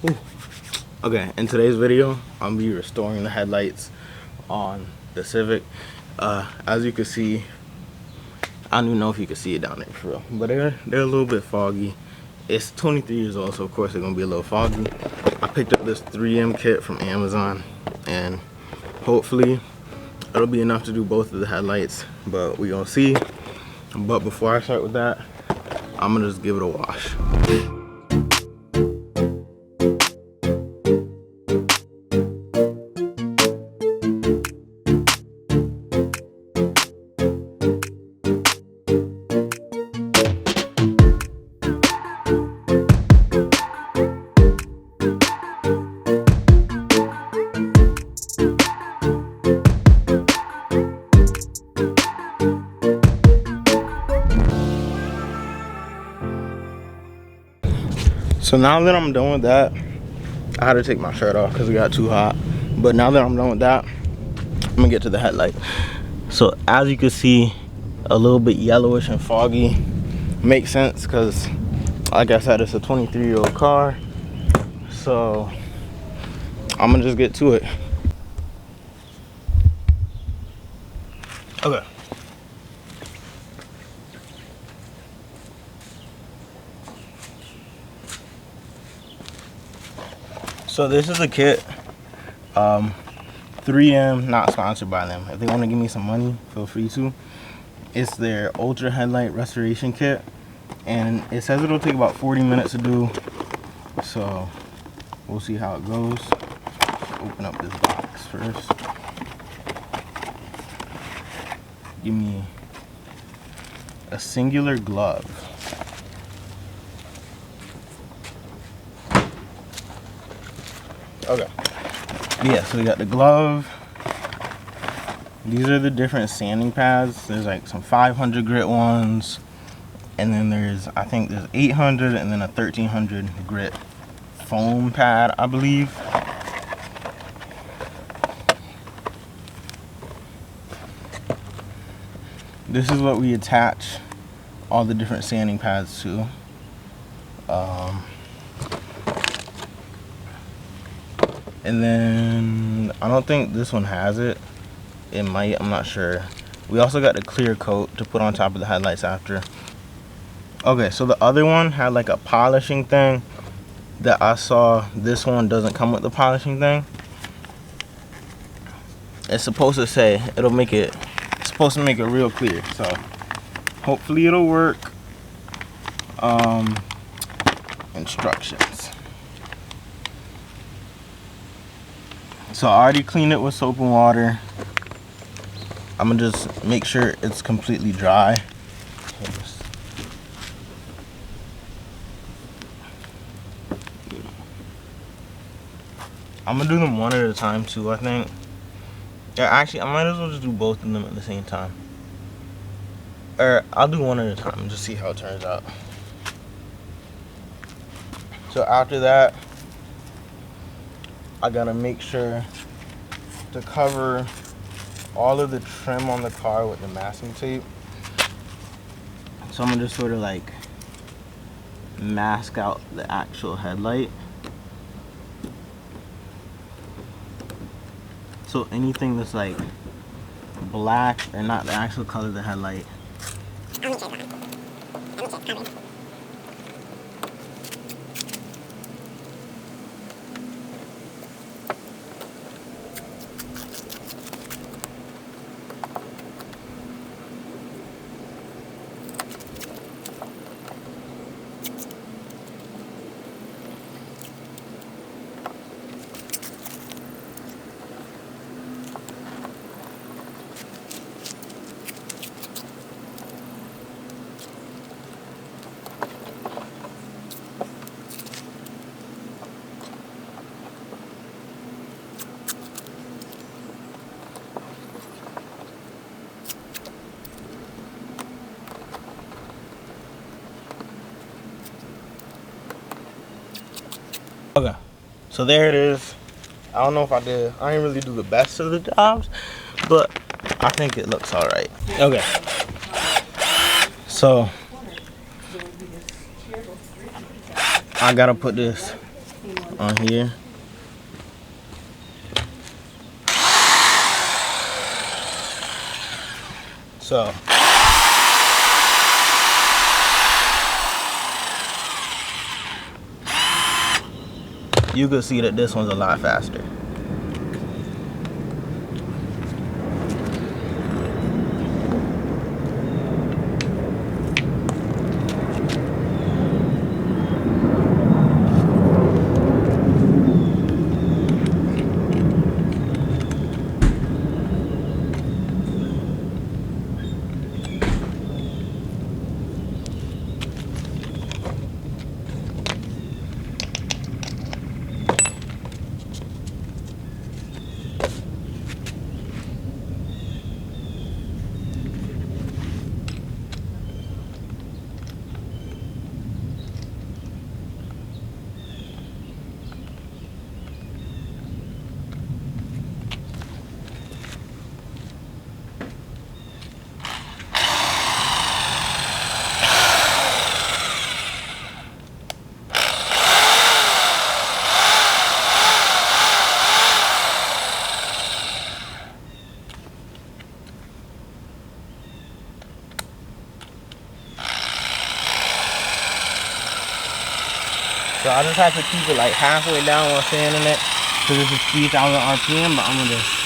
Ooh. Okay, in today's video, I'm gonna be restoring the headlights on the Civic. As you can see, I don't even know if you can see it down there for real, but they're a little bit foggy. It's 23 years old, so of course they're gonna be a little foggy. I picked up this 3M kit from Amazon, and hopefully it'll be enough to do both of the headlights, but we gonna see. But before I start with that, I'm gonna just give it a wash. So now that I'm done with that, I had to take my shirt off because it got too hot. But now that I'm done with that, I'm gonna get to the headlight. So as you can see, a little bit yellowish and foggy. Makes sense because, like I said, it's a 23-year-old car. So I'm gonna just get to it. Okay. So this is a kit. 3M, not sponsored by them. If they want to give me some money, feel free to. It's their Ultra Headlight Restoration Kit, and it says it'll take about 40 minutes to do. So we'll see how it goes. Open up this box first. Give me a singular glove. Okay. Yeah, so we got the glove. These are the different sanding pads. There's like some 500 grit ones, and then I think there's 800 and then a 1300 grit foam pad, I believe. This is what we attach all the different sanding pads to. And then I don't think this one has it. It might, I'm not sure. We also got the clear coat to put on top of the headlights after. Okay, so the other one had like a polishing thing that I saw. This one doesn't come with the polishing thing. It's supposed to say, it's supposed to make it real clear. So hopefully it'll work. Instructions. So I already cleaned it with soap and water. I'm gonna just make sure it's completely dry. I'm gonna do them one at a time too, I think. Yeah, actually, I might as well just do both of them at the same time. Or I'll do one at a time and just see how it turns out. So after that, I gotta make sure to cover all of the trim on the car with the masking tape. So I'm gonna just sort of like mask out the actual headlight. So anything that's like black or not the actual color of the headlight. Okay, so there it is. I don't know if I didn't really do the best of the jobs, but I think it looks all right. Okay, so I gotta put this on here. So you can see that this one's a lot faster. So I just have to keep it like halfway down while sanding it, because this is 3,000 RPM, but I'm gonna just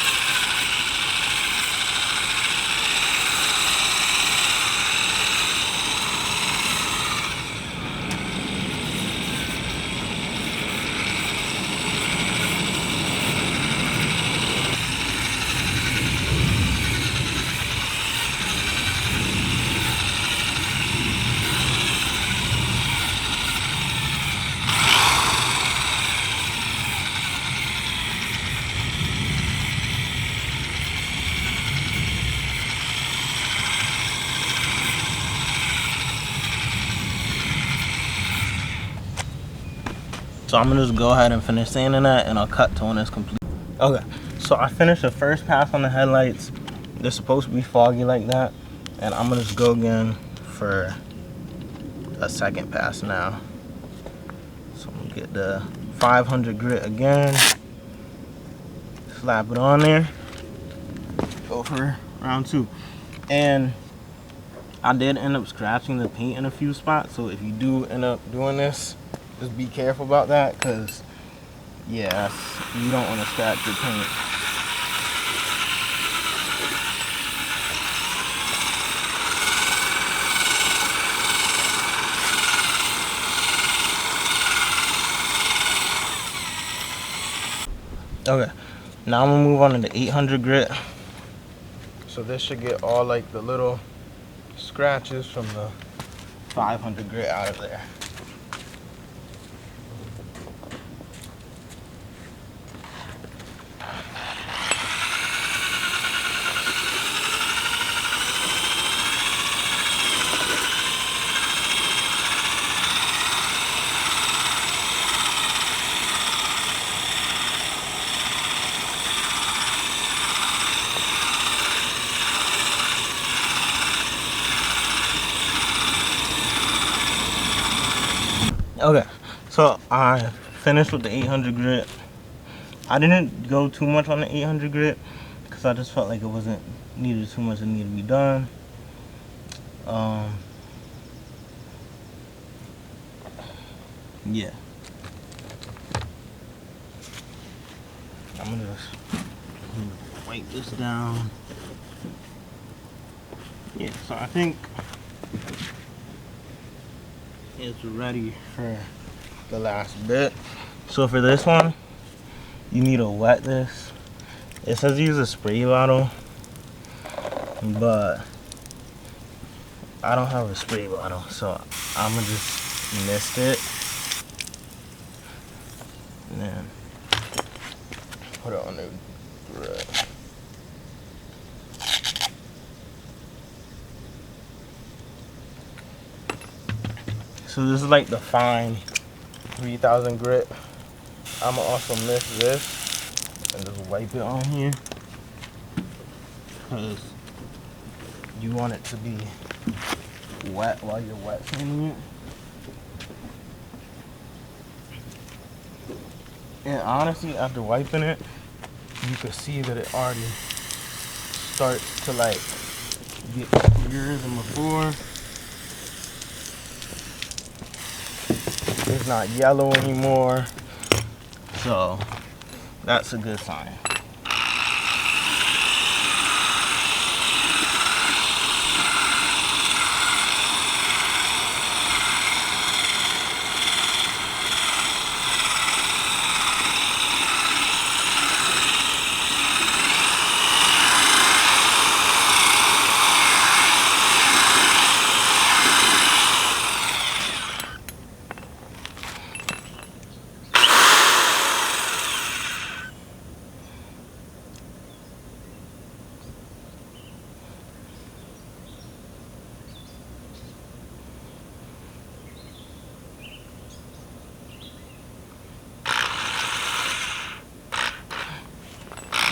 So I'm gonna just go ahead and finish sanding that, and I'll cut to when it's complete. Okay, so I finished the first pass on the headlights. They're supposed to be foggy like that, and I'm gonna just go again for a second pass now. So I'm gonna get the 500 grit again, slap it on there, go for round two. And I did end up scratching the paint in a few spots, so if you do end up doing this, just be careful about that, because yeah, you don't want to scratch your paint. Okay, now I'm gonna move on to the 800 grit. So this should get all like the little scratches from the 500 grit out of there. Okay, so I finished with the 800 grit. I didn't go too much on the 800 grit because I just felt like it wasn't needed too much that needed to be done. Yeah. I'm gonna just wipe this down. Yeah, so I think it's ready for the last bit. So for this one, you need to wet this. It says use a spray bottle, but I don't have a spray bottle, so I'm gonna just mist it and then put it on the grit. So this is like the fine 3000 grit. I'm gonna also mix this and just wipe it on here, because you want it to be wet while you're wet sanding it. And honestly, after wiping it, you can see that it already starts to like get clearer than before. It's not yellow anymore, so that's a good sign.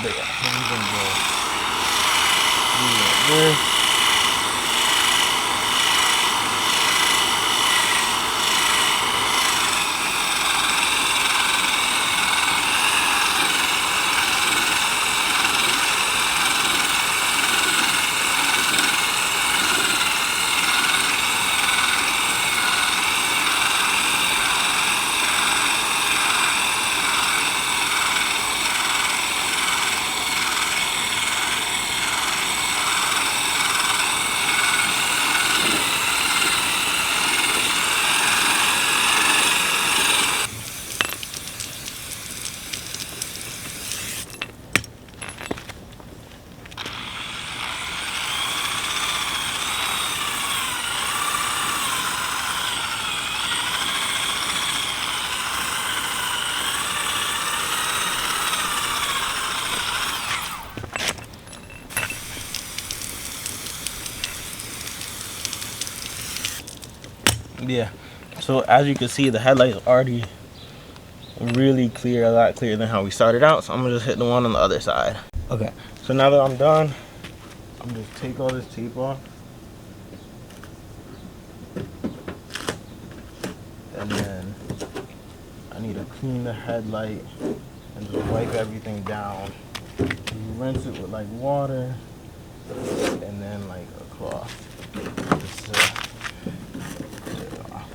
But yeah, so we're gonna go this. Yeah, so as you can see, the headlight is already really clear, a lot clearer than how we started out. So I'm gonna just hit the one on the other side. Okay, so now that I'm done, I'm gonna just take all this tape off, and then I need to clean the headlight and just wipe everything down. You rinse it with like water and then like a cloth. Just, take it off.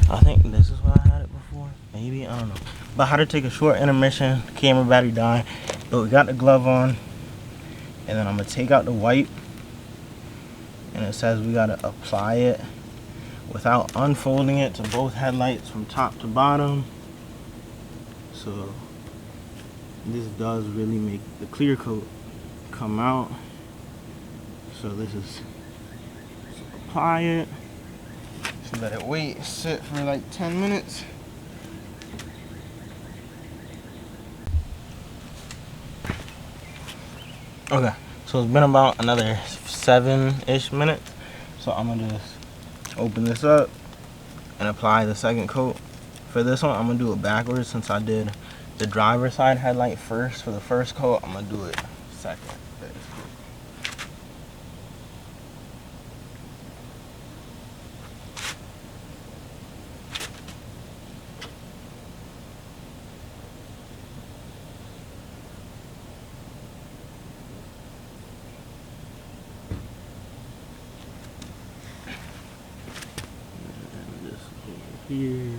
I think this is where I had it before. Maybe, I don't know. But I had to take a short intermission. Camera battery died. But we got the glove on. And then I'm going to take out the wipe. And it says we got to apply it without unfolding it to both headlights from top to bottom. So this does really make the clear coat come out. So this is, apply it. Let it sit for like 10 minutes. Okay, so it's been about another 7-ish minutes. So I'm gonna just open this up and apply the second coat. For this one, I'm gonna do it backwards since I did the driver's side headlight first for the first coat. I'm gonna do it second. Here.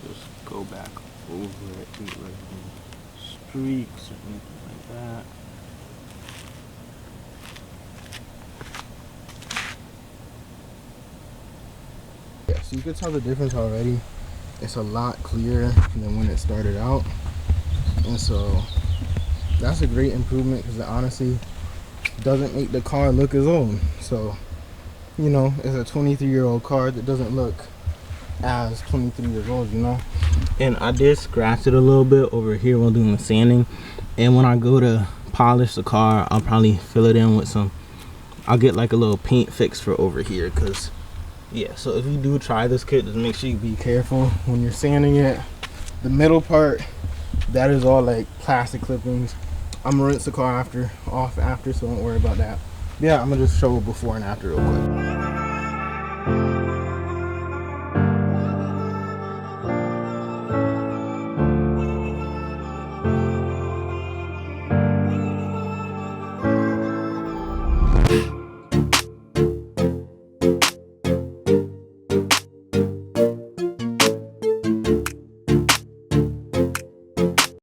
Just go back over it, get rid of any streaks or anything like that. Yeah, so you can tell the difference already. It's a lot clearer than when it started out. And so that's a great improvement, because it honestly doesn't make the car look as old. So, you know, it's a 23-year-old car that doesn't look as 23 years old, you know. And I did scratch it a little bit over here while doing the sanding, and when I go to polish the car, I'll probably fill it in with some, I'll get like a little paint fix for over here, because yeah. So if you do try this kit, just make sure you be careful when you're sanding it. The middle part, that is all like plastic clippings. I'm gonna rinse the car off after, so don't worry about that. Yeah, I'm gonna just show before and after real quick.